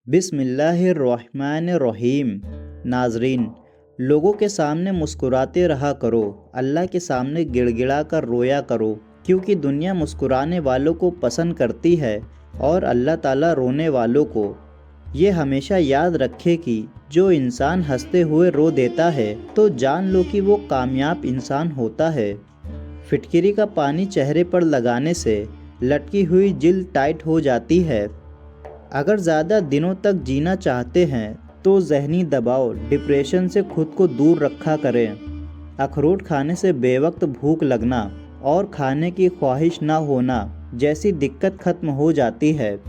बिस्मिल्लाहिर्रहमानिर्रहीम। नाजरीन, लोगों के सामने मुस्कुराते रहा करो, अल्लाह के सामने गिड़गिड़ा कर रोया करो, क्योंकि दुनिया मुस्कुराने वालों को पसंद करती है और अल्लाह ताला रोने वालों को। ये हमेशा याद रखे कि जो इंसान हंसते हुए रो देता है तो जान लो कि वो कामयाब इंसान होता है। फिटकिरी का पानी चेहरे पर लगाने से लटकी हुई जिल्द टाइट हो जाती है। अगर ज़्यादा दिनों तक जीना चाहते हैं तो ज़हनी दबाव, डिप्रेशन से खुद को दूर रखा करें। अखरोट खाने से बेवक्त भूख लगना और खाने की ख्वाहिश ना होना जैसी दिक्कत ख़त्म हो जाती है।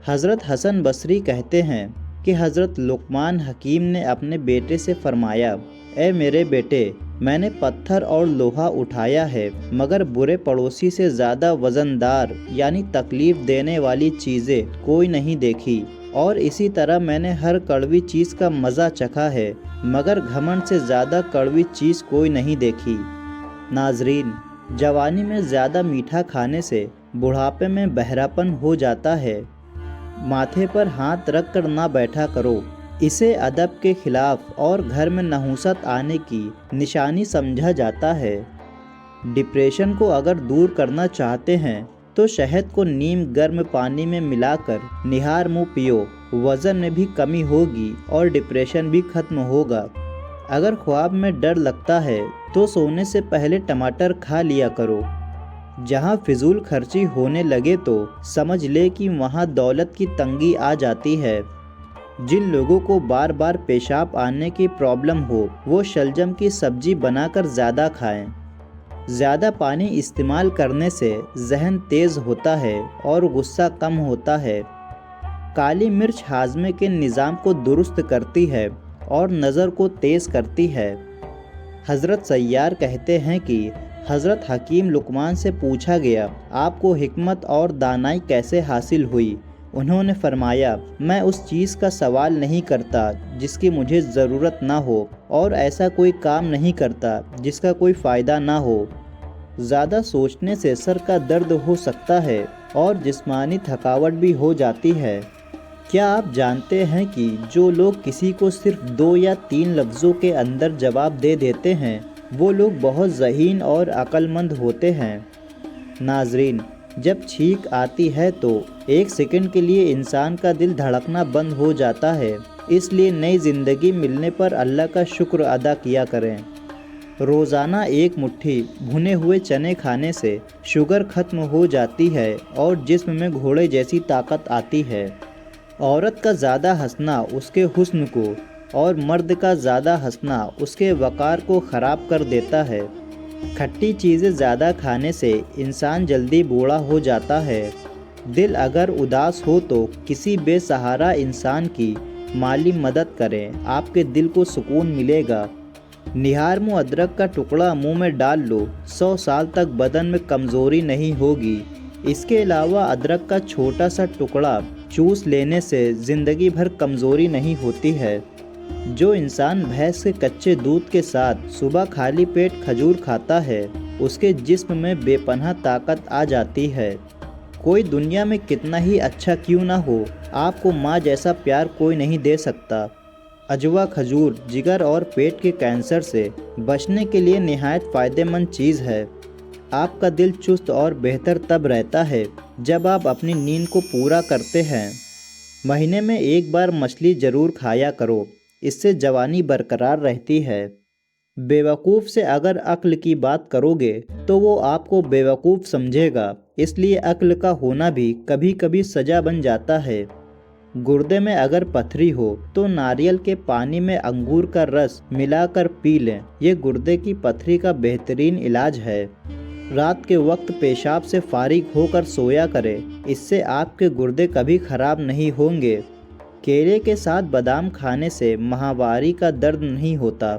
हज़रत हसन बसरी कहते हैं कि हज़रत लुक़मान हकीम ने अपने बेटे से फरमाया, ए मेरे बेटे, मैंने पत्थर और लोहा उठाया है मगर बुरे पड़ोसी से ज़्यादा वज़नदार यानी तकलीफ़ देने वाली चीज़ें कोई नहीं देखी, और इसी तरह मैंने हर कड़वी चीज़ का मज़ा चखा है मगर घमंड से ज़्यादा कड़वी चीज़ कोई नहीं देखी। नाजरीन, जवानी में ज़्यादा मीठा खाने से बुढ़ापे में बहरापन हो जाता है। माथे पर हाथ रख कर ना बैठा करो, इसे अदब के खिलाफ और घर में नहुसत आने की निशानी समझा जाता है। डिप्रेशन को अगर दूर करना चाहते हैं तो शहद को नीम गर्म पानी में मिलाकर निहार मुँह पियो, वज़न में भी कमी होगी और डिप्रेशन भी खत्म होगा। अगर ख्वाब में डर लगता है तो सोने से पहले टमाटर खा लिया करो। जहाँ फिजूल खर्ची होने लगे तो समझ ले कि वहाँ दौलत की तंगी आ जाती है। जिन लोगों को बार बार पेशाब आने की प्रॉब्लम हो वो शलजम की सब्जी बनाकर ज़्यादा खाएं। ज़्यादा पानी इस्तेमाल करने से जहन तेज़ होता है और गुस्सा कम होता है। काली मिर्च हाजमे के निज़ाम को दुरुस्त करती है और नज़र को तेज़ करती है। हज़रत सय्यार कहते हैं कि हज़रत हकीम लुक़मान से पूछा गया, आपको हिकमत और दानाई कैसे हासिल हुई? उन्होंने फरमाया, मैं उस चीज़ का सवाल नहीं करता जिसकी मुझे ज़रूरत ना हो और ऐसा कोई काम नहीं करता जिसका कोई फ़ायदा ना हो। ज़्यादा सोचने से सर का दर्द हो सकता है और जिस्मानी थकावट भी हो जाती है। क्या आप जानते हैं कि जो लोग किसी को सिर्फ 2 या 3 लफ्ज़ों के अंदर जवाब दे देते हैं वो लोग बहुत ज़हीन और अक्लमंद होते हैं। नाजरीन, जब छींक आती है तो 1 सेकंड के लिए इंसान का दिल धड़कना बंद हो जाता है, इसलिए नई ज़िंदगी मिलने पर अल्लाह का शुक्र अदा किया करें। रोज़ाना 1 मुट्ठी भुने हुए चने खाने से शुगर ख़त्म हो जाती है और जिस्म में घोड़े जैसी ताकत आती है। औरत का ज़्यादा हंसना उसके हुस्न को और मर्द का ज़्यादा हंसना उसके वक़ार को ख़राब कर देता है। खट्टी चीज़ें ज़्यादा खाने से इंसान जल्दी बूढ़ा हो जाता है। दिल अगर उदास हो तो किसी बेसहारा इंसान की माली मदद करें, आपके दिल को सुकून मिलेगा। निहार मुँह अदरक का टुकड़ा मुंह में डाल लो, 100 साल तक बदन में कमज़ोरी नहीं होगी। इसके अलावा अदरक का छोटा सा टुकड़ा चूस लेने से ज़िंदगी भर कमज़ोरी नहीं होती है। जो इंसान भैंस के कच्चे दूध के साथ सुबह खाली पेट खजूर खाता है उसके जिस्म में बेपनाह ताकत आ जाती है। कोई दुनिया में कितना ही अच्छा क्यों ना हो, आपको माँ जैसा प्यार कोई नहीं दे सकता। अजवा खजूर जिगर और पेट के कैंसर से बचने के लिए निहायत फ़ायदेमंद चीज़ है। आपका दिल चुस्त और बेहतर तब रहता है जब आप अपनी नींद को पूरा करते हैं। महीने में 1 बार मछली ज़रूर खाया करो, इससे जवानी बरकरार रहती है। बेवकूफ़ से अगर अक्ल की बात करोगे तो वो आपको बेवकूफ़ समझेगा, इसलिए अक्ल का होना भी कभी कभी सज़ा बन जाता है। गुर्दे में अगर पथरी हो तो नारियल के पानी में अंगूर का रस मिलाकर पी लें, ये गुर्दे की पथरी का बेहतरीन इलाज है। रात के वक्त पेशाब से फारिग होकर सोया करें, इससे आपके गुर्दे कभी ख़राब नहीं होंगे। केले के साथ बादाम खाने से माहवारी का दर्द नहीं होता।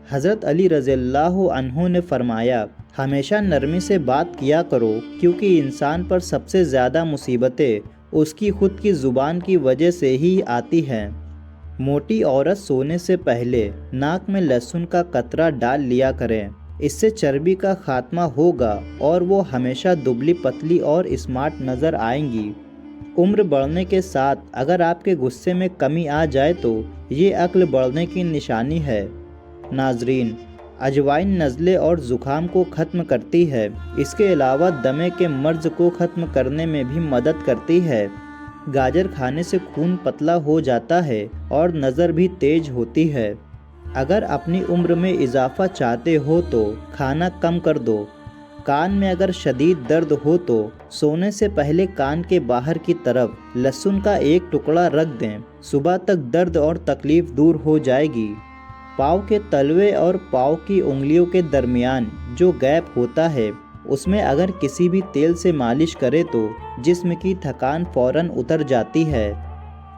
हज़रत अली रज़ियल्लाहु अन्हु ने फरमाया, हमेशा नरमी से बात किया करो क्योंकि इंसान पर सबसे ज़्यादा मुसीबतें उसकी खुद की ज़ुबान की वजह से ही आती हैं। मोटी औरत सोने से पहले नाक में लहसुन का कतरा डाल लिया करें, इससे चर्बी का खात्मा होगा और वो हमेशा दुबली पतली और स्मार्ट नज़र आएंगी। उम्र बढ़ने के साथ अगर आपके गुस्से में कमी आ जाए तो ये अक्ल बढ़ने की निशानी है। नाजरीन, अजवाइन नज़ले और ज़ुकाम को ख़त्म करती है। इसके अलावा दमे के मर्ज़ को ख़त्म करने में भी मदद करती है। गाजर खाने से खून पतला हो जाता है और नज़र भी तेज होती है। अगर अपनी उम्र में इजाफ़ा चाहते हो तो खाना कम कर दो। कान में अगर शदीद दर्द हो तो सोने से पहले कान के बाहर की तरफ लहसुन का एक टुकड़ा रख दें। सुबह तक दर्द और तकलीफ़ दूर हो जाएगी। पाँव के तलवे और पाँव की उंगलियों के दरमियान जो गैप होता है उसमें अगर किसी भी तेल से मालिश करे तो जिस्म की थकान फ़ौरन उतर जाती है।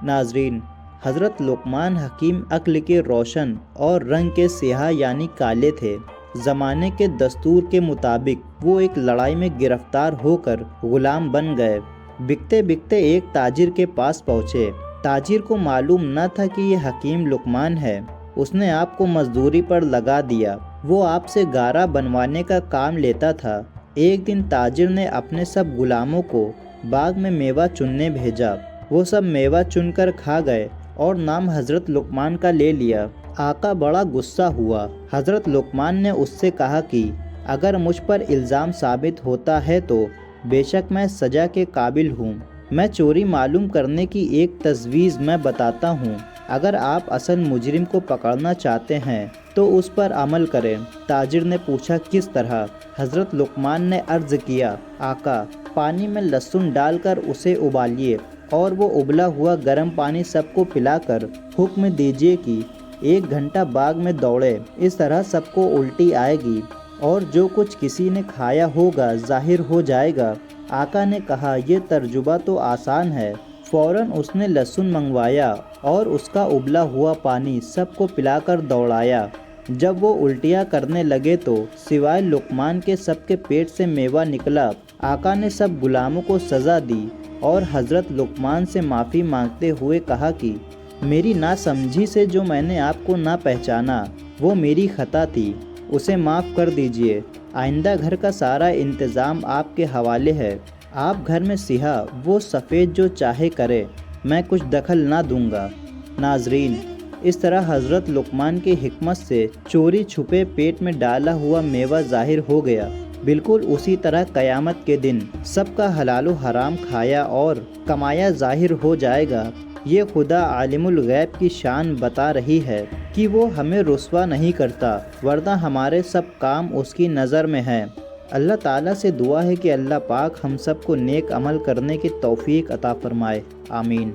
नाजरीन, हज़रत लुक़मान हकीम अक्ल के रोशन और रंग के स्याह यानी काले थे। ज़माने के दस्तूर के मुताबिक वो एक लड़ाई में गिरफ्तार होकर ग़ुलाम बन गए। बिकते बिकते एक ताजिर के पास पहुँचे। ताजिर को मालूम न था कि ये हकीम लुक़मान है। उसने आपको मजदूरी पर लगा दिया। वो आपसे गारा बनवाने का काम लेता था। एक दिन ताजिर ने अपने सब गुलामों को बाग में मेवा चुनने भेजा। वो सब मेवा चुनकर खा गए और नाम हज़रत लुक़मान का ले लिया। आका बड़ा गुस्सा हुआ। हज़रत लुक़मान ने उससे कहा कि अगर मुझ पर इल्ज़ाम साबित होता है तो बेशक मैं सज़ा के काबिल हूँ। मैं चोरी मालूम करने की एक तजवीज़ मैं बताता हूँ। अगर आप असल मुजरिम को पकड़ना चाहते हैं तो उस पर अमल करें। ताजिर ने पूछा, किस तरह? हज़रत लुक़मान ने अर्ज़ किया, आका, पानी में लहसुन डालकर उसे उबालिए और वो उबला हुआ गर्म पानी सबको पिलाकर हुक्म दीजिए कि 1 घंटा बाग में दौड़े। इस तरह सबको उल्टी आएगी और जो कुछ किसी ने खाया होगा ज़ाहिर हो जाएगा। आका ने कहा, यह तर्जुबा तो आसान है। फ़ौरन उसने लहसुन मंगवाया और उसका उबला हुआ पानी सबको पिलाकर दौड़ाया। जब वो उल्टियाँ करने लगे तो सिवाय लुक़मान के सबके पेट से मेवा निकला। आका ने सब गुलामों को सज़ा दी और हज़रत लुक़मान से माफ़ी मांगते हुए कहा कि मेरी नासमझी से जो मैंने आपको ना पहचाना वो मेरी ख़ता थी, उसे माफ़ कर दीजिए। आइंदा घर का सारा इंतज़ाम आपके हवाले है। आप घर में सिहा वो सफ़ेद जो चाहे करे, मैं कुछ दखल ना दूंगा। नाजरीन, इस तरह हज़रत लुक़मान की हिकमत से चोरी छुपे पेट में डाला हुआ मेवा ज़ाहिर हो गया। बिल्कुल उसी तरह क़यामत के दिन सबका हलाल हराम खाया और कमाया ज़ाहिर हो जाएगा। ये खुदा आलिमुल गैब की शान बता रही है कि वो हमें रुस्वा नहीं करता, वरना हमारे सब काम उसकी नज़र में हैं। अल्लाह ताला से दुआ है कि अल्लाह पाक हम सब को नेक अमल करने की तौफ़ीक अता फ़रमाए। आमीन।